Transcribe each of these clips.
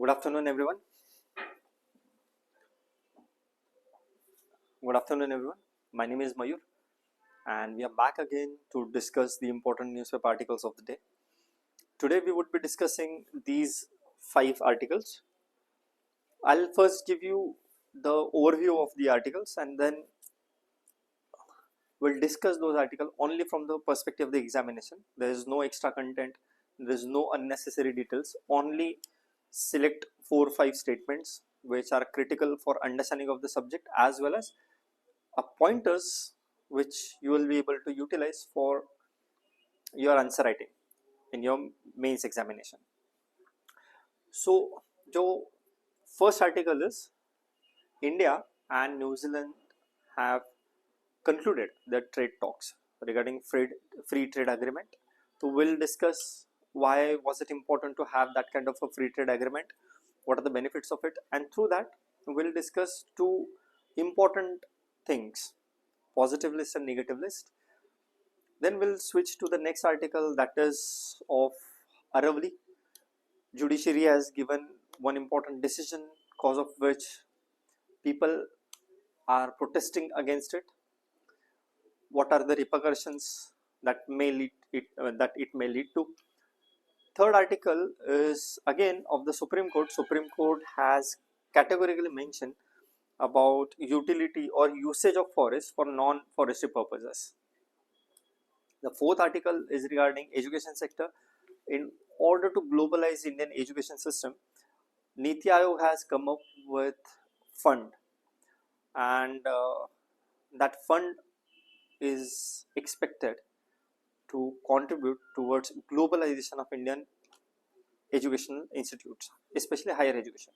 Good afternoon, everyone. Good afternoon, everyone. My name is Mayur, and we are back again to discuss the important newspaper articles of the day. Today, we would be discussing these 5 articles. I'll first give you the overview of the articles, and then we'll discuss those articles only from the perspective of the examination. There is no extra content, there is no unnecessary details, only select 4 or 5 statements which are critical for understanding of the subject, as well as pointers which you will be able to utilize for your answer writing in your mains examination. So, the first article is India and New Zealand have concluded their trade talks regarding free trade agreement. So, we'll discuss why was it important to have that kind of a free trade agreement, what are the benefits of it, and through that we'll discuss 2 important things: positive list and negative list. Then we'll switch to the next article, that is of Aravali. Judiciary has given one important decision, cause of which people are protesting against it. What are the repercussions that it may lead to? Third article is again of the Supreme Court. Supreme Court has categorically mentioned about utility or usage of forest for non-forestry purposes. The fourth article is regarding education sector. In order to globalize Indian education system, Niti Aayog has come up with fund, and that fund is expected to contribute towards globalization of Indian educational institutes, especially higher education.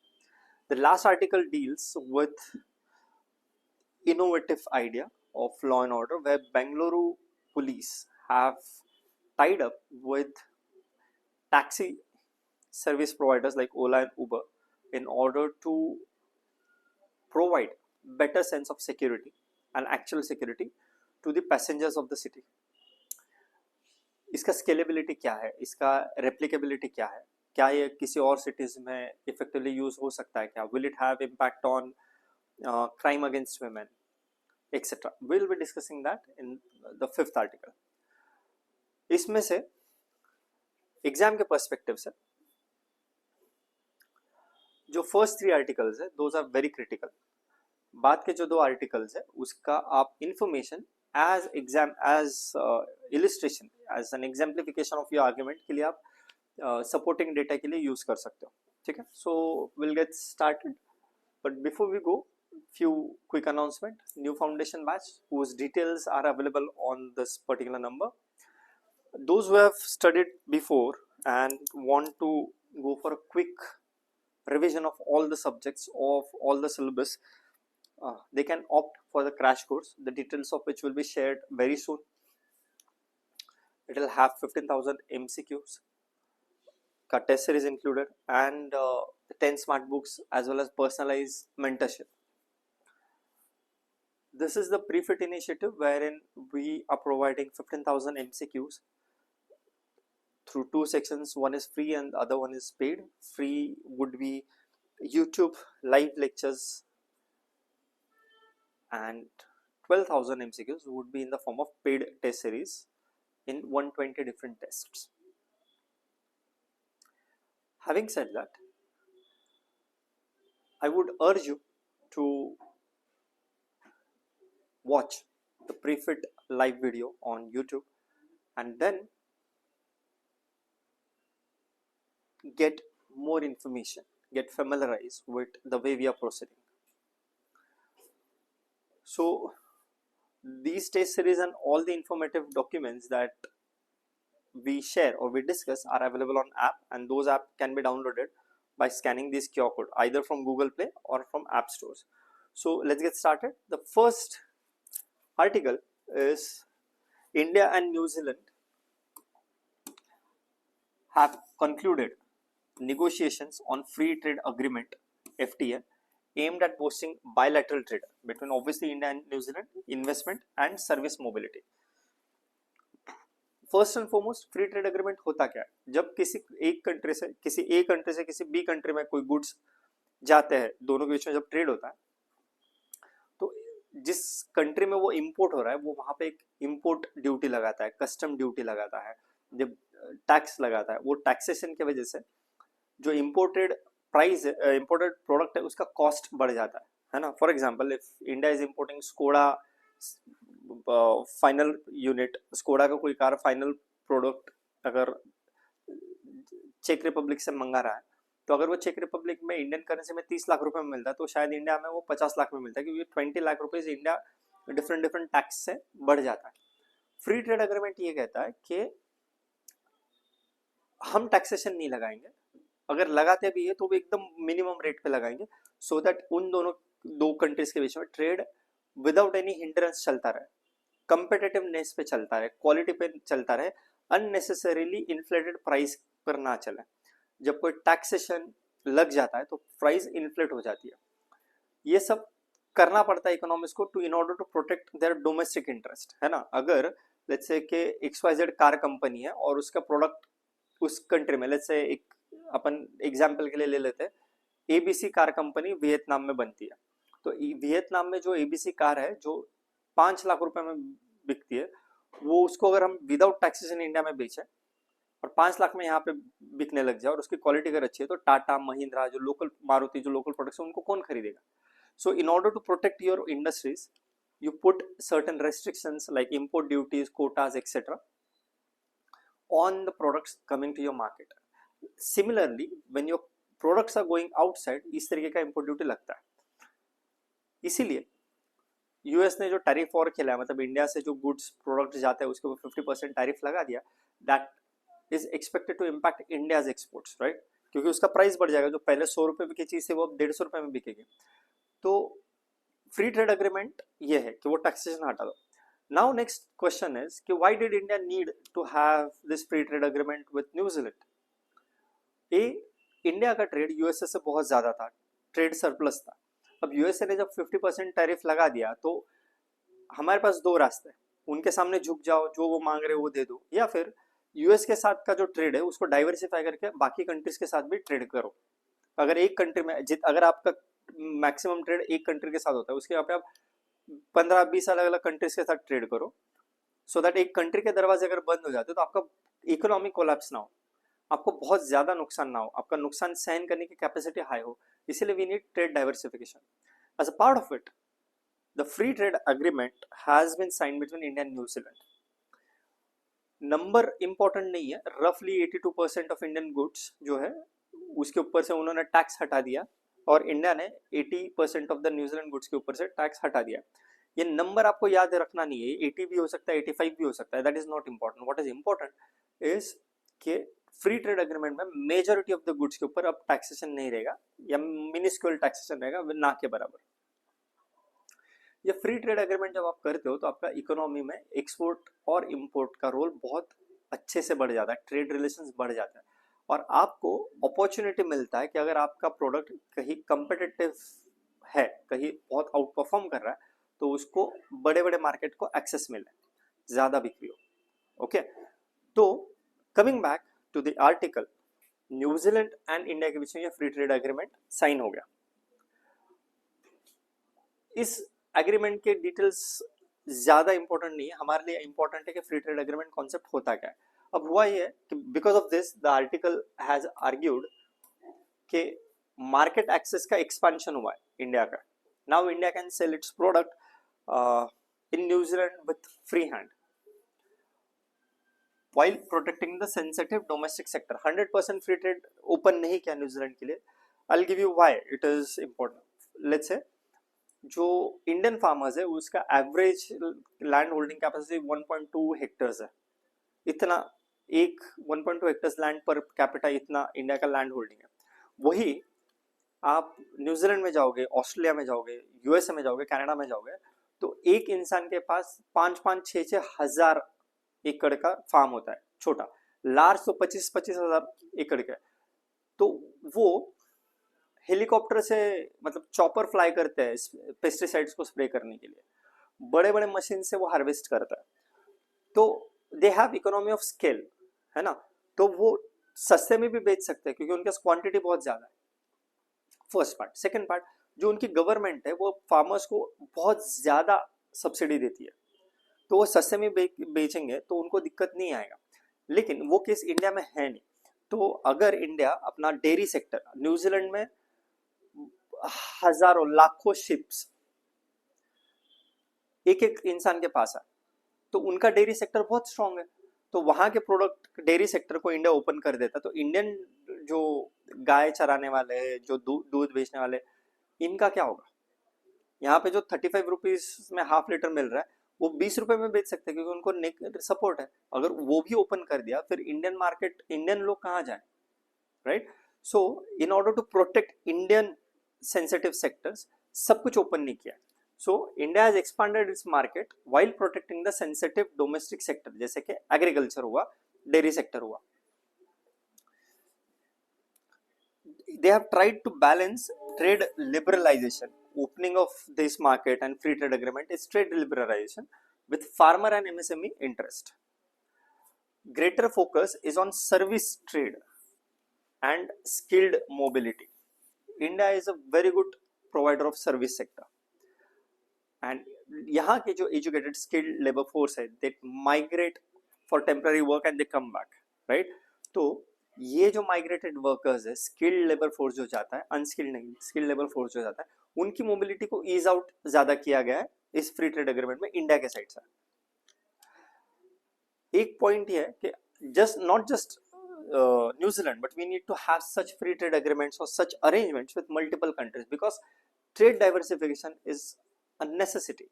The last article deals with innovative idea of law and order, where Bengaluru police have tied up with taxi service providers like Ola and Uber in order to provide better sense of security and actual security to the passengers of the city. इसका scalability क्या है, इसका replicability क्या है, क्या ये किसी और सिटीज में इफेक्टिवली यूज हो सकता है क्या, will it have impact on crime against women, etc. We'll be discussing that in the 5th article. इसमें से एग्जाम के पर्सपेक्टिव से जो फर्स्ट 3 आर्टिकल्स है, दोज आर वेरी क्रिटिकल. बाद के जो 2 आर्टिकल्स है उसका आप information as exam as illustration as an exemplification of your argument के लिए आप सपोर्टिंग डेटा के लिए यूज कर सकते हो. ठीक है, so will get started, but before we go, few quick announcement. New foundation batch whose details are available on this particular number. Those who have studied before and want to go for a quick revision of all the subjects of all the syllabus, they can opt for the crash course, the details of which will be shared very soon. It will have 15,000 MCQs, test series included, and 10 smart books as well as personalized mentorship. This is the pre-fit initiative wherein we are providing 15,000 MCQs through 2 sections. One is free and the other one is paid. Free would be YouTube live lectures, and 12,000 MCQs would be in the form of paid test series in 120 different tests. Having said that, I would urge you to watch the pre-fit live video on YouTube and then get more information, get familiarized with the way we are proceeding. So these test series and all the informative documents that we share or we discuss are available on app, and those app can be downloaded by scanning this QR code either from Google Play or from app stores. So let's get started. The first article is India and New Zealand have concluded negotiations on free trade agreement FTA aimed at boosting bilateral trade between obviously India and New Zealand, investment and service mobility. First and foremost free trade agreement होता क्या है? जब किसी a country से किसी B country में कोई goods जाते हैं, दोनों के बीच में जब ट्रेड होता है, तो जिस कंट्री में वो इंपोर्ट हो रहा है वो वहां पे एक इंपोर्ट ड्यूटी लगाता है, कस्टम ड्यूटी लगाता है, जब टैक्स लगाता है, वो टैक्सेशन की वजह से जो इंपोर्टेड प्रोडक्ट है उसका कॉस्ट बढ़ जाता है ना। For example, if India is importing Skoda final unit, Skoda का कोई कार फाइनल प्रोडक्ट अगर चेक रिपब्लिक से मंगा रहा है, तो अगर वो चेक रिपब्लिक में इंडियन करेंसी में 30 लाख रुपए में मिलता है, तो शायद इंडिया में वो 50 लाख में मिलता है, क्योंकि 20 लाख रुपए इंडिया डिफरेंट टैक्स से बढ़ जाता है। फ्री ट्रेड एग्रीमेंट ये कहता है कि हम टैक्सेशन नहीं लगाएंगे, अगर लगाते भी है तो वो एकदम मिनिमम रेट पे लगाएंगे, सो दैट उन दो कंट्रीज के बीच में ट्रेड विदाउट एनी हिंड्रेंस चलता रहे, कंपेटिटिवनेस पे चलता रहे, क्वालिटी पे चलता रहे, अननेसेसरीली इन्फ्लेटेड प्राइस पर ना चले। जब कोई टैक्सेशन लग जाता है तो प्राइस इन्फ्लेट हो जाती है। ये सब करना पड़ता है इकोनॉमिक्स को to in order to protect their domestic interest, है ना। अगर लेट्स से कि XYZ कार कंपनी है और उसका प्रोडक्ट उस कंट्री में, लेट्स से एक अपन एग्जांपल के लिए ले लेते हैं, ABC कार कंपनी वियतनाम में बनती है, तो वियतनाम में जो ABC कार है जो 5 लाख रुपए में बिकती है, वो उसको अगर हम विदाउट टैक्सेशन इंडिया में बेचें और 5 लाख में यहाँ पे बिकने लग जाए और उसकी क्वालिटी अगर अच्छी है, तो टाटा, महिंद्रा, जो लोकल मारुति, जो लोकल प्रोडक्ट्स है, उनको कौन खरीदेगा? So in order to protect your industries, you put certain restrictions like import duties, quotas, etc. on the products coming to your market. Similarly, when your products are going outside, इस तरीके का import duty लगता है। इसीलिए US ने जो tariff war खेला है, मतलब इंडिया से जो गुड्स प्रोडक्ट जाते हैं उसके ऊपर 50% टैरिफ लगा दिया, that is expected to impact India's exports, right, क्योंकि उसका प्राइस बढ़ जाएगा, जो पहले 100 रुपए की चीज थी वो अब 150 रुपए में बिकेगी। तो फ्री ट्रेड एग्रीमेंट ये है कि वो टैक्सेशन हटा दो। नाउ नेक्स्ट क्वेश्चन इज कि why did India need to have this free trade agreement with New Zealand? India का ट्रेड यूएसए से बहुत ज्यादा था, ट्रेड सरप्लस था। अब यूएसए ने जब 50% टैरिफ लगा दिया, तो हमारे पास दो रास्ते, उनके सामने झुक जाओ, जो वो मांग रहे हो वो दे दो, या फिर यूएस के साथ का जो ट्रेड है उसको डाइवर्सिफाई करके बाकी कंट्रीज के साथ भी ट्रेड करो। अगर एक कंट्री में अगर आपका मैक्सिमम ट्रेड एक कंट्री के साथ होता है, उसके यहाँ पे आप 15-20 अलग अलग कंट्रीज के साथ ट्रेड करो, सो दैट एक कंट्री के दरवाजे अगर बंद हो जाते तो आपका इकोनॉमिक कोलैप्स ना हो, आपको बहुत ज्यादा नुकसान ना हो, आपका नुकसान सहन करने की कैपेसिटी हाई हो। इसीलिए we need trade diversification. As a part of it, the free trade agreement has been signed between India and New Zealand. Number important नहीं है, रफली 82% ऑफ इंडियन गुड्स जो है उसके ऊपर से उन्होंने टैक्स हटा दिया, और इंडिया ने 80% ऑफ द न्यूजीलैंड गुड्स के ऊपर से टैक्स हटा दिया। ये नंबर आपको याद रखना नहीं है, 80 भी हो सकता है, 85 भी हो सकता है, that is not important. What is important is कि फ्री ट्रेड एग्रीमेंट में मेजॉरिटी ऑफ द गुड्स के ऊपर अब टैक्सेशन नहीं रहेगा, या मिनिस्क्यूल टैक्सेशन रहेगा, ना के बराबर। ये फ्री ट्रेड एग्रीमेंट जब आप करते हो तो आपका इकोनॉमी में एक्सपोर्ट और इंपोर्ट का रोल बहुत अच्छे से बढ़ जाता है, ट्रेड रिलेशंस बढ़ जाता है, और आपको अपॉर्चुनिटी मिलता है कि अगर आपका प्रोडक्ट कहीं कंपेटिटिव है, कहीं बहुत आउट परफॉर्म कर रहा है, तो उसको बड़े बड़े मार्केट को एक्सेस मिले, ज्यादा बिक्री हो। ओके, तो coming back to the article, New Zealand and India के बीच में ये फ्री ट्रेड एग्रीमेंट साइन हो गया। इस एग्रीमेंट के डिटेल्स ज्यादा इंपॉर्टेंट नहीं है, हमारे लिए इंपॉर्टेंट है कि फ्री ट्रेड एग्रीमेंट कॉन्सेप्ट होता क्या है। अब हुआ ये है कि because of this the article has argued कि मार्केट एक्सेस का एक्सपेंशन हुआ है इंडिया का। Now India can sell it's product in New Zealand with free hand while protecting the sensitive domestic sector। 100% free trade open नहीं किया New Zealand के लिए। I'll give you why it is important. Let's say जो Indian farmers है उसका average land holding capacity 1.2 hectares है, इतना 1.2 hectares land per capita, इतना इंडिया का लैंड होल्डिंग है। वही आप न्यूजीलैंड में जाओगे, ऑस्ट्रेलिया में जाओगे, यूएसए में जाओगे, कनाडा में जाओगे, तो एक इंसान के पास 5-6 हजार एकड़ का फार्म होता है, छोटा, लार्ज तो 25 हजार एकड़ का। तो वो हेलीकॉप्टर से, मतलब चॉपर फ्लाई करते हैं पेस्टिसाइड्स को स्प्रे करने के लिए, बड़े बड़े मशीन से वो हार्वेस्ट करता है। तो they have economy of scale, है ना, तो वो सस्ते में भी बेच सकते हैं क्योंकि उनके पास क्वांटिटी बहुत ज्यादा है। First part. सेकंड पार्ट, जो उनकी गवर्नमेंट है वो फार्मर्स को बहुत ज्यादा सब्सिडी देती है, तो वो सस्ते में बेचेंगे तो उनको दिक्कत नहीं आएगा। लेकिन वो केस इंडिया में है नहीं। तो अगर इंडिया अपना डेयरी सेक्टर, न्यूजीलैंड में हजारों लाखों शिप्स एक एक इंसान के पास है, तो उनका डेयरी सेक्टर बहुत स्ट्रांग है, तो वहां के प्रोडक्ट डेयरी सेक्टर को इंडिया ओपन कर देता, तो इंडियन जो गाय चराने वाले हैं, जो दूध बेचने वाले, इनका क्या होगा? यहाँ पे जो 35 रुपीज में हाफ लीटर मिल रहा है वो 20 रुपए में बेच सकते हैं क्योंकि उनको सपोर्ट है। अगर वो भी ओपन कर दिया फिर इंडियन मार्केट, इंडियन लोग कहाँ जाए, right? So in order to protect Indian sensitive sectors, सब कुछ ओपन नहीं किया। So India has expanded its market while protecting the sensitive domestic sector, जैसे कि एग्रीकल्चर हुआ, डेयरी सेक्टर हुआ। They have tried to balance trade liberalization, opening of this market and free trade agreement is trade liberalization with farmer and MSME interest. Greater focus is on service trade and skilled mobility. India is a very good provider of service sector, and यहाँ के जो educated skilled labor force है, they migrate for temporary work and they come back, right? तो ये जो migrated workers है, skilled labour force जो जाता है, अनस्किल्ड नहीं, स्किल्ड लेबर फोर्स जो जाता है, उनकी मोबिलिटी को ईज आउट ज्यादा किया गया है इस फ्री ट्रेड एग्रीमेंट में इंडिया के साइड से। एक पॉइंट ये है कि not just New Zealand, but we need to have such free trade agreements or such arrangements with multiple countries because trade diversification is a necessity.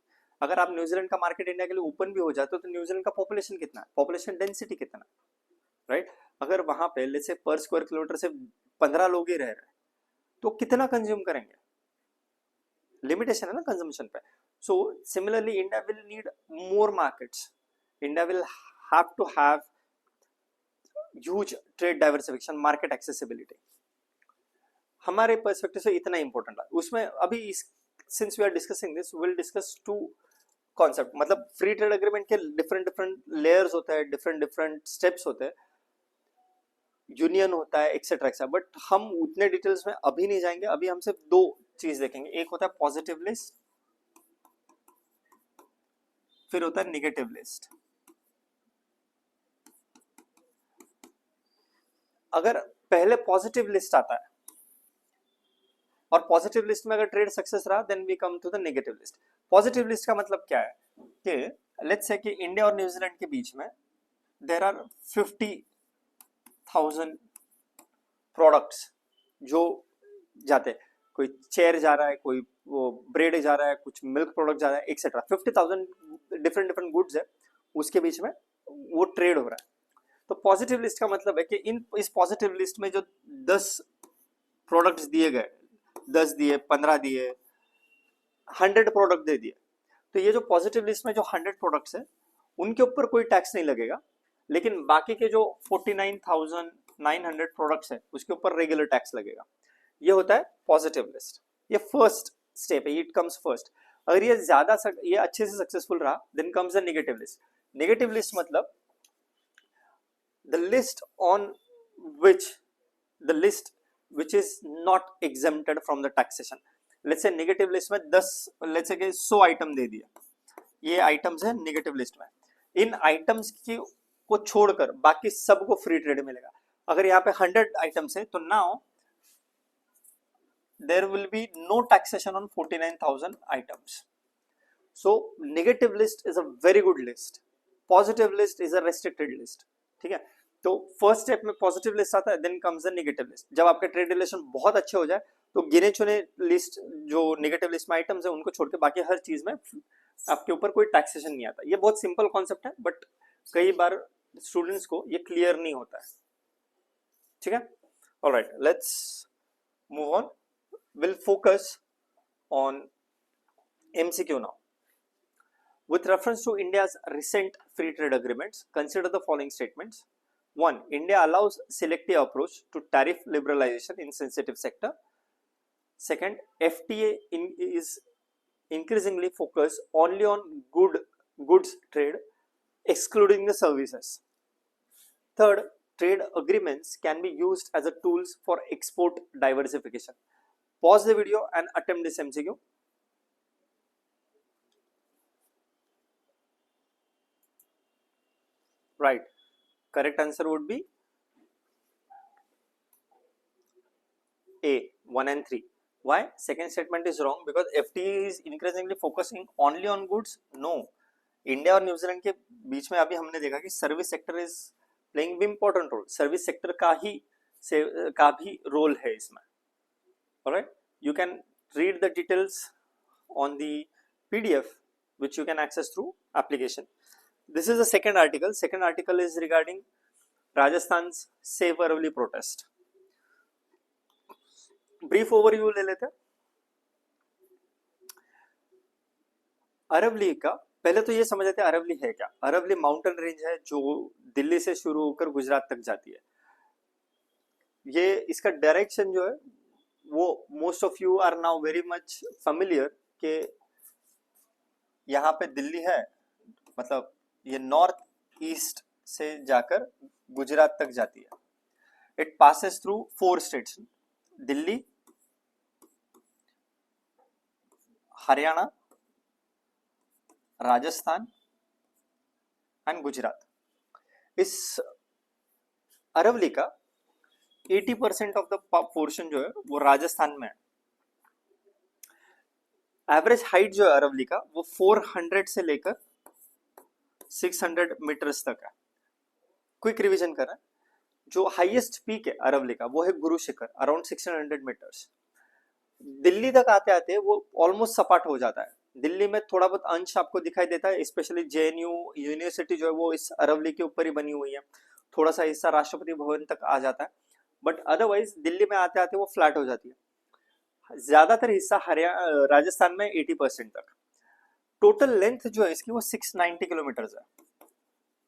अगर आप New Zealand का मार्केट इंडिया के लिए ओपन भी हो जाते हो तो न्यूजीलैंड का पॉपुलेशन कितना है, पॉपुलेशन डेंसिटी कितना है, राइट? अगर वहां पे लेट्स से पर स्क्वायर किलोमीटर से 15 लोग ही रह रहे हैं तो कितना कंज्यूम करेंगे? लिमिटेशन है ना कंजम्पशन पे। So similarly India will need more markets, India will have to have huge trade diversification, market accessibility. हमारे पर्सपेक्टिव से इतना इंपॉर्टेंट है उसमें। अभी since we are discussing this, will discuss two concept, मतलब फ्री ट्रेड एग्रीमेंट के different different layers होते हैं, डिफरेंट डिफरेंट स्टेप्स होते हैं, यूनियन होता है, एक्सेट्रा एक्सेट्रा, बट हम उतने डिटेल्स में अभी नहीं जाएंगे। अभी हम सिर्फ दो चीज देखेंगे, एक होता है पॉजिटिव लिस्ट, फिर होता है निगेटिव लिस्ट। अगर पहले पॉजिटिव लिस्ट आता है और पॉजिटिव लिस्ट में अगर ट्रेड सक्सेस रहा, then we come to the negative list. Positive list का मतलब क्या है कि लेट्स से कि इंडिया और न्यूजीलैंड के बीच में देयर आर 50,000 प्रोडक्ट्स जो जाते हैं, कोई चेयर जा रहा है, कोई वो ब्रेड जा रहा है, कुछ मिल्क प्रोडक्ट जा रहा है, एक्सेट्रा 50,000 डिफरेंट डिफरेंट गुड्स है, उसके बीच में वो ट्रेड हो रहा है। तो पॉजिटिव लिस्ट का मतलब है कि इस पॉजिटिव लिस्ट में जो 10 प्रोडक्ट्स दिए गए, 10 दिए, 15 दिए, 100 प्रोडक्ट दे दिए, तो ये जो पॉजिटिव लिस्ट में जो 100 प्रोडक्ट्स है उनके ऊपर कोई टैक्स नहीं लगेगा, लेकिन बाकी के जो 49,900 प्रोडक्ट्स है उसके ऊपर रेगुलर टैक्स लगेगा। ये होता है पॉजिटिव लिस्ट। ये फर्स्ट स्टेप है, इट कम्स फर्स्ट। अगर ये ज्यादा ये अच्छे से सक्सेसफुल रहा, then comes the negative list. Negative list मतलब the list on which the list which is not exempted from the taxation. let's say negative list में 10 let's say कि 100 आइटम दे दिया, ये आइटम्स है नेगेटिव लिस्ट में, इन items की को छोड़कर बाकी सबको फ्री ट्रेड मिलेगा। अगर यहाँ पे 100 आइटम्स है तो now there will be no taxation on 49,000 items. So negative list is a very good list, positive list is a restricted list, ठीक है? तो फर्स्ट स्टेप में पॉजिटिव लिस्ट आता है, then comes the negative list. जब आपके trade relation बहुत अच्छे हो जाए तो गिने चुने लिस्ट जो नेगेटिव लिस्ट में आइटम्स है उनको छोड़ के बाकी हर चीज में आपके ऊपर कोई टैक्सेशन नहीं आता। ये बहुत सिंपल कॉन्सेप्ट है बट कई बार स्टूडेंट्स को ये क्लियर नहीं होता है, ठीक है? Alright, let's move on. Will focus on MCQ now. With reference to India's recent free trade agreements, consider the following statements. 1. India allows selective approach to tariff liberalization in sensitive sector. Second, FTA is increasingly focused only on goods trade excluding the services. Third, trade agreements can be used as a tools for export diversification. Pause the video and attempt this MCQ. Right, correct answer would be A, 1 and 3. Why? Second statement is wrong because FTA is increasingly focusing only on goods. No, India और New Zealand के बीच में अभी हमने देखा कि service sector is playing भी important role. Service sector का भी रोल है इसमें. Alright, you can read the details on the PDF which you can access through application. This is the second article. Second article is regarding Rajasthan's Save Aravali protest. Brief overview ले लेते हैं. अरवली का पहले तो ये समझ लेते हैं अरवली है क्या. अरवली माउंटेन रेंज है जो दिल्ली से शुरू होकर गुजरात तक जाती है. ये इसका डायरेक्शन जो है वो most of you are now very much familiar के यहाँ पे दिल्ली है, मतलब ये नॉर्थ ईस्ट से जाकर गुजरात तक जाती है. It passes through 4 states, Delhi, Haryana, Rajasthan and Gujarat. इस अरवली का 80% ऑफ द पोर्शन जो है वो राजस्थान में है. एवरेज हाइट जो है अरवली का वो 400 से लेकर 600 मीटर्स तक है. क्विक रिवीजन कर रहे हैं. जो हाईएस्ट पीक है अरवली का वो है गुरु शिखर, अराउंड 600 मीटर्स. दिल्ली तक आते आते वो ऑलमोस्ट सपाट हो जाता है. दिल्ली में थोड़ा बहुत अंश आपको दिखाई देता है, स्पेशली JNU यूनिवर्सिटी जो है वो इस अरवली के ऊपर ही बनी हुई है. थोड़ा सा हिस्सा राष्ट्रपति भवन तक आ जाता है, बट अदरवाइज दिल्ली में आते आते वो फ्लैट हो जाती है. ज्यादातर हिस्सा हरियाणा राजस्थान में 80% तक. टोटल लेंथ जो है इसकी वो 690 किलोमीटर है.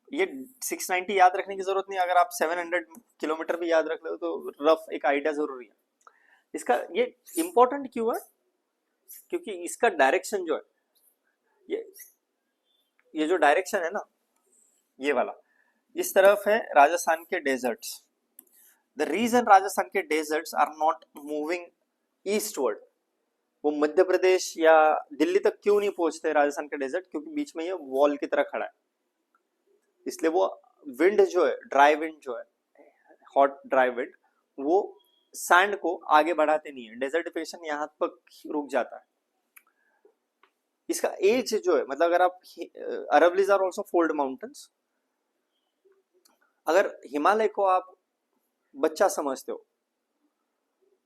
ये 690 याद रखने की जरूरत नहीं, अगर आप 700 किलोमीटर भी याद रख लो तो रफ एक आइडिया जरूरी है. इसका ये इंपॉर्टेंट क्यों है? क्योंकि इसका डायरेक्शन जो है ये जो डायरेक्शन है ना, ये वाला इस तरफ है राजस्थान के डेजर्ट्स. द रीजन राजस्थान के deserts are not moving eastward, वो मध्य प्रदेश या दिल्ली तक क्यों नहीं पहुंचते राजस्थान के डेजर्ट? क्योंकि बीच में ये वॉल की तरह खड़ा है. इसलिए वो विंड जो है, ड्राई विंड जो है, हॉट ड्राई विंड, वो सैंड को आगे बढ़ाते नहीं है. डेजर्टिफिकेशन यहाँ तक रुक जाता है. इसका एज जो है, मतलब अगर आप Aravallis are also fold mountains. अगर हिमालय को आप बच्चा समझते हो,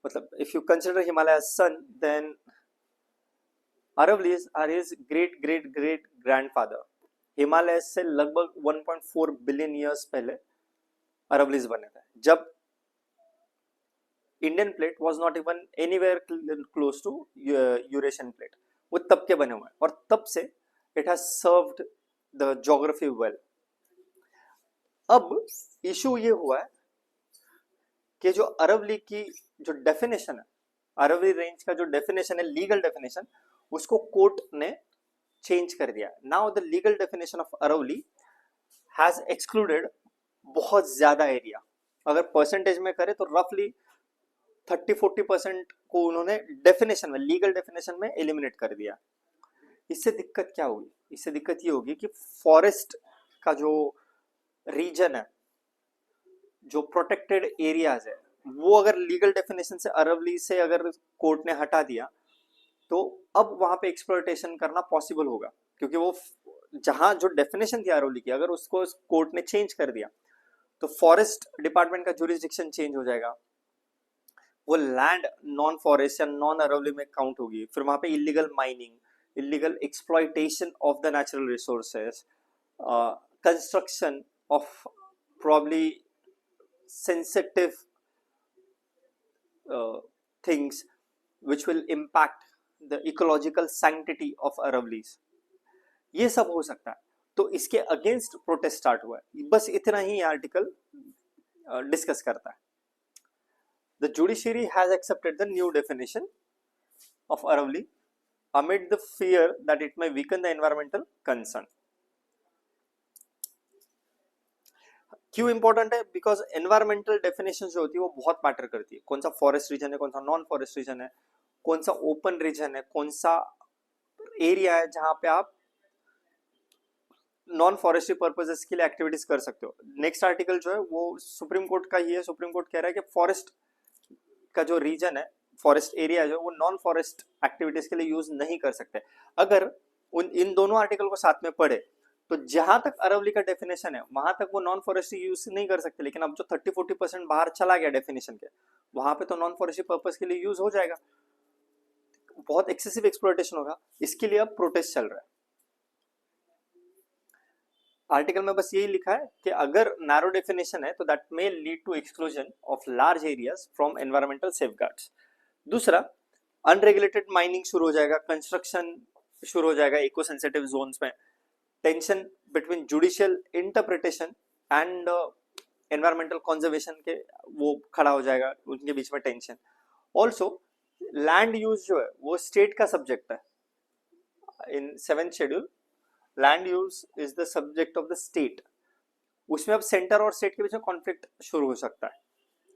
मतलब if you consider Himalaya as son, then Aravallis are his great great great grandfather. Himalaya से लगभग 1.4 बिलियन ईयर्स पहले अरवलीज बने थे, जब Indian plate was not even anywhere close to Eurasian plate. वो तब के बने हुए हैं और तब से it has served the geography well. अब इशू ये हुआ है कि जो अरवली की जो डेफिनेशन है, अरवली रेंज का जो डेफिनेशन है, लीगल डेफिनेशन, उसको कोर्ट ने चेंज कर दिया. Now the legal definition of Aravalli has excluded बहुत ज्यादा एरिया. अगर परसेंटेज में करें तो रफली 30-40% को उन्होंने डेफिनेशन में, लीगल डेफिनेशन में एलिमिनेट कर दिया. इससे दिक्कत क्या होगी? इससे दिक्कत ये होगी कि फॉरेस्ट का जो रीजन है, जो प्रोटेक्टेड एरियाज है, वो अगर लीगल डेफिनेशन से अरवली से अगर कोर्ट ने हटा दिया तो अब वहां पे एक्सप्लॉयटेशन करना पॉसिबल होगा. क्योंकि वो जहां जो डेफिनेशन थी अरवली की, अगर उसको कोर्ट ने चेंज कर दिया तो फॉरेस्ट डिपार्टमेंट का जुरिस्डिक्शन चेंज हो जाएगा. वो लैंड नॉन फॉरेस्ट या नॉन अरवली में काउंट होगी. फिर वहां पे illegal mining, illegal exploitation of the natural resources, construction of probably sensitive things which will impact the ecological sanctity of Aravallis, ये सब हो सकता है. तो इसके अगेंस्ट प्रोटेस्ट स्टार्ट हुआ है. बस इतना ही आर्टिकल डिस्कस करता है. The judiciary has accepted the new definition of Aravalli amid the fear that it may weaken the environmental concern. क्यों इंपॉर्टेंट है? बिकॉज एनवायरमेंटल डेफिनेशन जो होती है वो बहुत मैटर करती है. कौन सा फॉरेस्ट रीजन है, कौन सा नॉन फॉरेस्ट रीजन है, कौन सा ओपन रीजन है, कौन सा एरिया है जहां पे आप नॉन फॉरेस्ट्री पर्पजेस के लिए एक्टिविटीज कर सकते हो. नेक्स्ट आर्टिकल जो है वो सुप्रीम कोर्ट का ही है. सुप्रीम कोर्ट कह रहा है कि फॉरेस्ट का जो रीजन है, फॉरेस्ट एरिया जो है वो नॉन फॉरेस्ट एक्टिविटीज के लिए यूज नहीं कर सकते. अगर इन दोनों आर्टिकल को साथ में पढ़े तो जहां तक अरावली का डेफिनेशन है वहां तक वो नॉन फॉरेस्ट्री यूज नहीं कर सकते, लेकिन अब जो 30-40% बाहर चला गया डेफिनेशन के, वहां पे तो नॉन फॉरेस्ट्री पर्पज के लिए यूज हो जाएगा. बहुत एक्सेसिव एक्सप्लॉयटेशन होगा, इसके लिए अब प्रोटेस्ट चल रहा है. आर्टिकल में बस यही लिखा है कि अगर नैरो डेफिनेशन है तो that may lead to exclusion of large areas from environmental safeguards. दूसरा, अनरेगुलेटेड माइनिंग शुरू हो जाएगा, कंस्ट्रक्शन शुरू हो जाएगा इको सेंसिटिव जोन्स में, tension between judicial interpretation and environmental conservation के वो खड़ा हो जाएगा, उनके बीच में टेंशन. ऑल्सो लैंड यूज जो है वो स्टेट का सब्जेक्ट है. इन 7th schedule land use is the subject of the state. उसमें अब सेंटर और स्टेट के बीच में कॉन्फ्लिक्ट शुरू हो सकता है,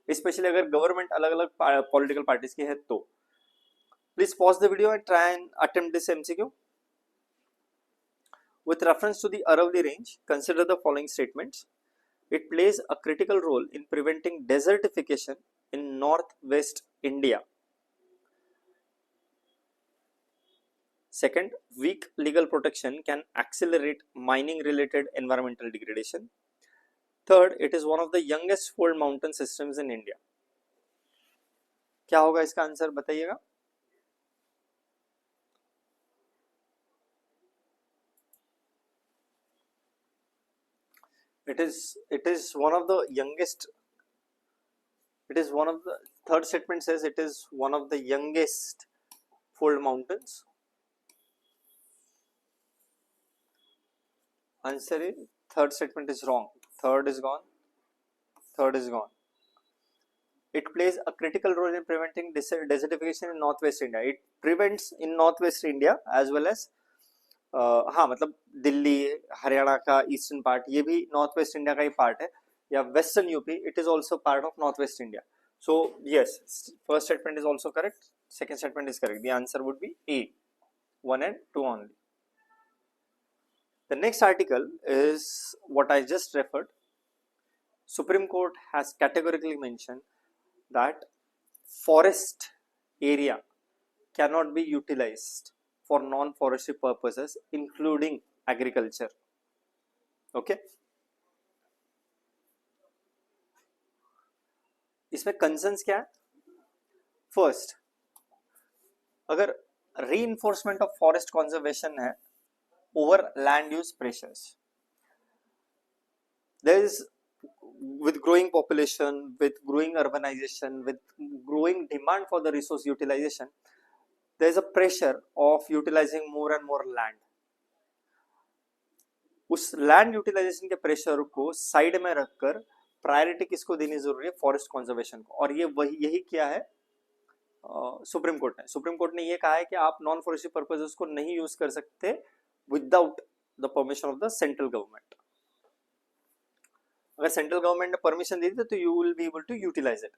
स्पेशली अगर गवर्नमेंट अलग अलग पॉलिटिकल पार्टीज की है तो. Please pause the video and try and attempt this MCQ. With reference to the Aravalli Range, consider the following statements. It plays a critical role in preventing desertification in northwest India. Second, weak legal protection can accelerate mining related environmental degradation. Third, it is one of the youngest fold mountain systems in India. क्या होगा इसका answer बताइएगा. It is one of the youngest. It is one of the third statement says it is one of the youngest fold mountains. Answer is third statement is wrong. Third is gone. Third is gone. It plays a critical role in preventing desertification in northwest India. It prevents in northwest India as well as हाँ मतलब दिल्ली, हरियाणा का eastern part, ये भी north west India का ही part है, या western UP, it is also part of north west India. So yes, first statement is also correct, second statement is correct. The answer would be A, 1 and 2 only. The next article is what I just referred. Supreme Court has categorically mentioned that forest area cannot be utilized for non-forestry purposes including agriculture. Okay, इसमें concerns क्या है? First, अगर reinforcement of forest conservation है over land use pressures, there is with growing population, with growing urbanization, with growing demand for the resource utilization, there is a pressure of utilizing more and more land. उस land utilisation के pressure को side में रखकर priority किसको देनी जरूरी है? Forest conservation को. और ये यही किया है सुप्रीम कोर्ट ने. सुप्रीम कोर्ट ने ये कहा है कि आप नॉन फॉरेस्ट्री पर्पसेस को नहीं यूज कर सकते without the permission of the central government. अगर सेंट्रल गवर्नमेंट ने परमिशन दी थी तो you will be able to utilize it.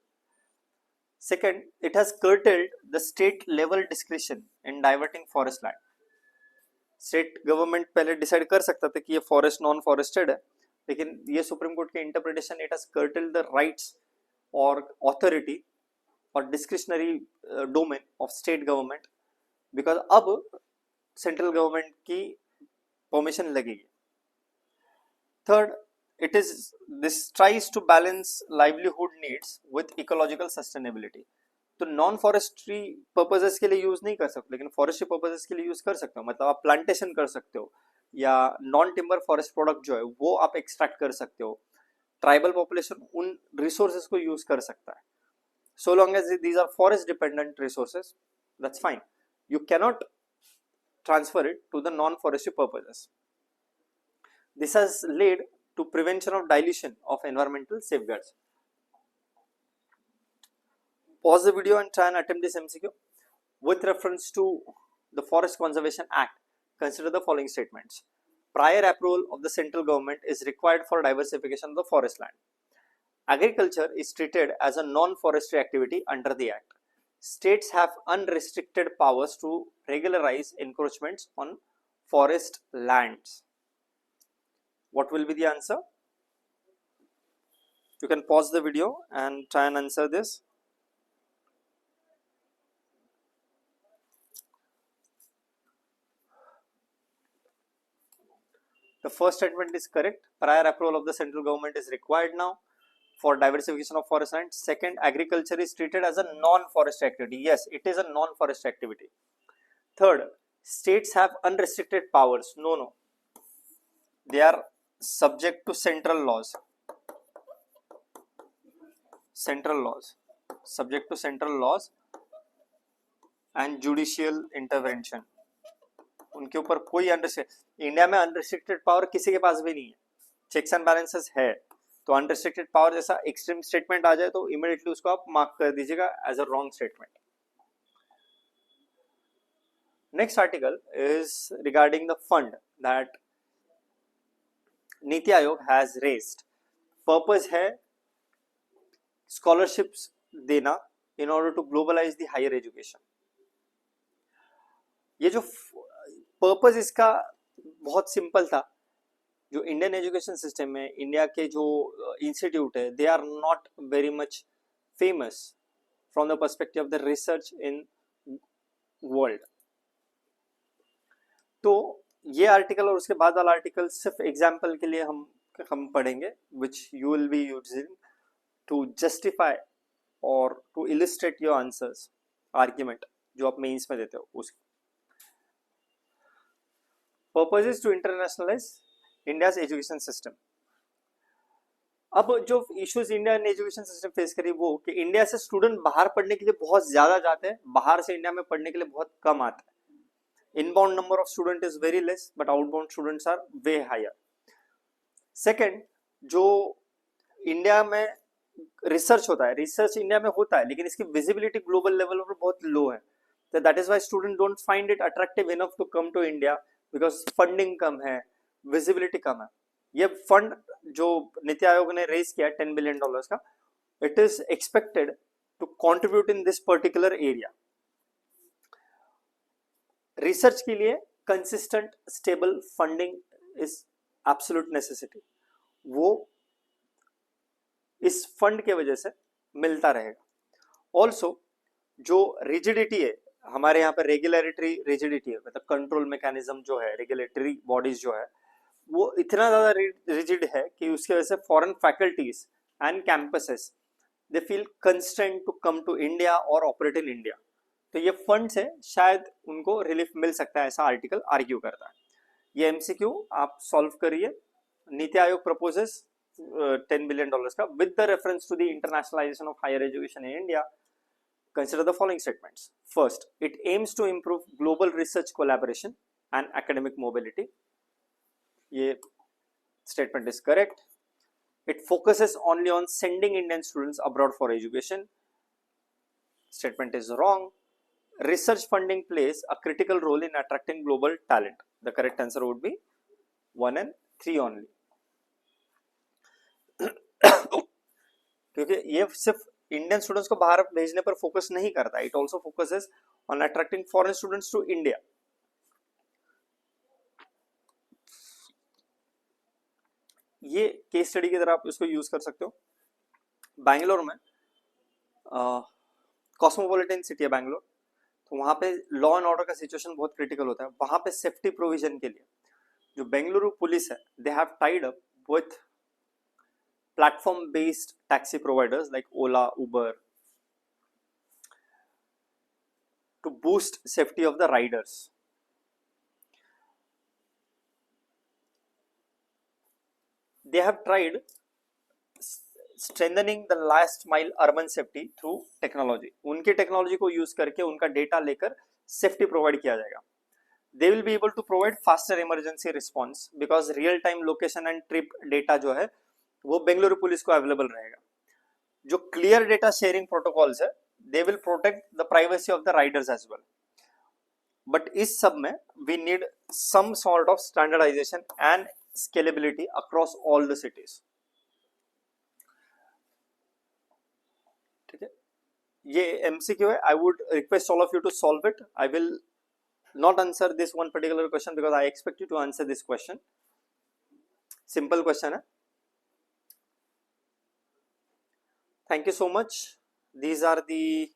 Second, it has curtailed the state level discretion in diverting forest land. State government पहले decide कर सकता था कि ये फॉरेस्ट नॉन फॉरेस्टेड है, लेकिन ये सुप्रीम कोर्ट के interpretation, it has curtailed the rights और ऑथोरिटी और discretionary domain of state government, because अब सेंट्रल गवर्नमेंट की परमिशन लगेगी. Third, it is this tries to balance livelihood needs with ecological sustainability. तो नॉन फॉरेस्ट्री पर्पसेस के लिए use नहीं कर सकते, लेकिन फॉरेस्ट्री पर्पसेस के लिए यूज कर सकते हो. मतलब आप प्लांटेशन कर सकते हो, या नॉन टिम्बर फॉरेस्ट प्रोडक्ट जो है वो आप एक्सट्रैक्ट कर सकते हो. ट्राइबल पॉपुलेशन उन रिसोर्सेज को यूज कर सकता है. so long as these are forest dependent resources, that's fine. You cannot transfer it to the non forestry purposes. This has led to prevention of dilution of environmental safeguards. Pause the video and try and attempt this MCQ. With reference to the Forest Conservation Act, consider the following statements. prior approval of the central government is required for diversification of the forest land. Agriculture is treated as a non-forestry activity under the Act. States have unrestricted powers to regularize encroachments on forest lands. What will be the answer? You can pause the video and try and answer this. The first statement is correct. Prior approval of the central government is required now for diversification of forest land. Second, agriculture is treated as a non-forest activity. Yes, it is a non-forest activity. Third, states have unrestricted powers. No. They are subject to central laws. Subject to central laws and judicial intervention. उनके ऊपर कोई unrestricted, India में unrestricted power किसी के पास भी नहीं है, checks and balances है, तो अनरिस्ट्रिक्टेड पावर जैसा एक्सट्रीम स्टेटमेंट आ जाए तो इमीडिएटली उसको आप मार्क कर दीजिएगा as a wrong statement. Next article is regarding the fund that NITI Aayog has raised. Purpose है स्कॉलरशिप्स देना in order to globalize the higher education. ये जो पर्पस इसका बहुत सिंपल था. जो इंडियन एजुकेशन सिस्टम में इंडिया के जो इंस्टीट्यूट है, they are not very much famous from the perspective of the research in world. तो ये आर्टिकल और उसके बाद वाला आर्टिकल सिर्फ एग्जाम्पल के लिए हम पढ़ेंगे, which you will be using to justify और to illustrate your answers, argument जो आप मेंस में देते हो उसकी. Purpose is to internationalize India's education system. अब जो issues Indian education system face करी वो कि इंडिया से स्टूडेंट बाहर पढ़ने के लिए बहुत ज्यादा जाते हैं, बाहर से इंडिया में पढ़ने के लिए बहुत कम आते हैं. Inbound number of student is very less but outbound students are way higher. Second, जो इंडिया में रिसर्च होता है, रिसर्च इंडिया में होता है लेकिन इसकी विजिबिलिटी ग्लोबल लेवल पर बहुत लो है. That is why student don't find it attractive enough to come to India because funding कम है, विजिबिलिटी कम है. ये फंड जो नीति आयोग ने रेज किया $10 बिलियन का, it is expected to contribute in this particular area. Research के लिए consistent stable funding is absolute necessity. वो इस फंड के वजह से मिलता रहेगा. ऑल्सो जो रिजिडिटी है हमारे यहाँ पर, रेगुलेटरी रिजिडिटी है, मतलब कंट्रोल मैकेनिज्म जो है, रेगुलेटरी बॉडीज जो है वो इतना ज्यादा रिजिड है कि उसकी वजह से foreign faculties and campuses they feel constraint to come to India और ऑपरेट इन इंडिया. तो ये फंड से शायद उनको रिलीफ मिल सकता है, ऐसा आर्टिकल आर्ग्यू करता है. ये एमसीक्यू आप सॉल्व करिए. नीति आयोग प्रपोजेस $10 बिलियन का with the reference to the internationalisation of higher education in India. Consider the following statements. First, it aims to improve global research collaboration and academic mobility. ये statement is correct. It focuses only on sending Indian students abroad for education. Statement is wrong. Research funding plays a critical role in attracting global talent. The correct answer would be 1 and 3 only. क्योंकि ये सिर्फ Indian students को बाहर भेजने पर focus नहीं करता, it also focuses on attracting foreign students to India. ये केस स्टडी की तरह आप इसको यूज कर सकते हो. बैंगलोर में कॉस्मोपॉलिटन सिटी है बैंगलोर, तो वहां पे लॉ एंड ऑर्डर का सिचुएशन बहुत क्रिटिकल होता है. वहां पे सेफ्टी प्रोविजन के लिए जो बेंगलुरु पुलिस है, they have tied up with platform based taxi providers like Ola, Uber to boost safety of the riders. They have tried strengthening the last mile urban safety through technology. उनकी technology को use करके उनका data लेकर safety provide किया जाएगा. They will be able to provide faster emergency response because real time location and trip data जो है वो बेंगलुरु पुलिस को अवेलेबल रहेगा. जो क्लियर डेटा शेयरिंग प्रोटोकॉल्स है, they will protect the privacy of the riders as well. But इस सब में we need some sort of standardisation and scalability across all the cities. ठीक है, ये एमसीक्यू है. I would request all of you to solve it. I will not answer this one particular question because I expect you to answer this question. Simple question hai. Thank you so much. These are the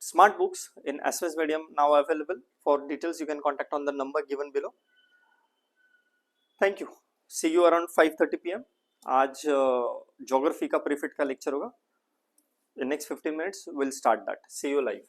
smart books in SMS medium now available. For details you can contact on the number given below. Thank you. See you around 5:30 PM. आज geography का prefect का lecture होगा. In next 15 minutes we'll start that. See you live.